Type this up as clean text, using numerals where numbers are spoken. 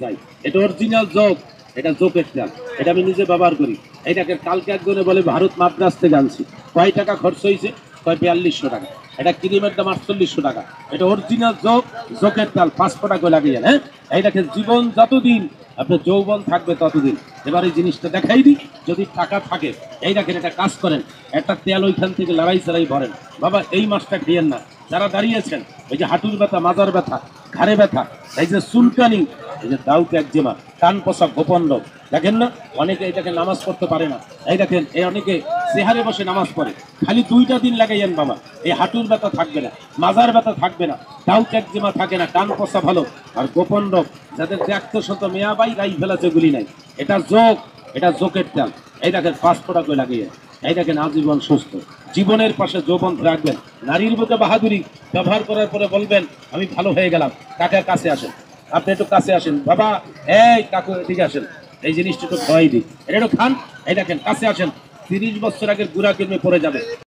যাই, এটা অরিজিনাল যোগ, এটা যোগের তেল, এটা আমি নিজে ব্যবহার করি। এটাকে কালকে একজনে বলে ভারত মাদ্রাস থেকে আনছি। কয় টাকা খরচ হয়েছে? কয় 4200 টাকা। এটা ক্রিমের দাম 4800 টাকা। এটা অরিজিনাল যোগ, যোগের তেল 5 ফোঁটা করে লাগিয়ে। হ্যাঁ, এইটাকে জীবন যতদিন আপনার যৌবন থাকবে ততদিন। এবার এই জিনিসটা দেখাই দিই, যদি টাকা থাকে এই দেখেন, এটা কাজ করেন, একটা তেল ওইখান থেকে লড়াই চড়াই ভরেন। বাবা এই মাছটা খেয়েন না। যারা দাঁড়িয়েছেন, এই যে হাঁটুর ব্যথা, মাজার ব্যথা, ঘাড়ে ব্যথা, এই যে চুলকানি, এই যে দাউট একজেমা, কান পচা, গোপন রোগ, দেখেন না অনেকে এটাকে নামাজ পড়তে পারে না। এই দেখেন, এই অনেকে চেহারে বসে নামাজ পড়ে, খালি 2টা দিন লাগাইয়েন বাবা, এই হাঁটুর ব্যথা থাকবে না, মাজার ব্যথা থাকবে না, দাউট একজেমা থাকে না, কান পচা ভালো। আর গোপন রোগ যাদের 100 মেয়া বাই রাই ফেলাছে গুলি নাই, এটা যোগ, এটা যোগের তেল। এই দেখেন 5 ফোঁটা করে লাগিয়ে, এই দেখেন আজীবন সুস্থ। জীবনের পাশে যৌবন রাখবেন। নারীর বুকে বাহাদুরি ব্যবহার করার পরে বলবেন আমি ভালো হয়ে গেলাম। কাকার কাছে আসেন, আপনি একটু কাছে আসেন বাবা, এই কাকু এদিকে আসেন, এই জিনিসটা একটু খাওয়াই দিই, এটা একটু খান। এই দেখেন কাছে আসেন, 30 বছর আগের গুড়া কিনে পড়ে যাবে।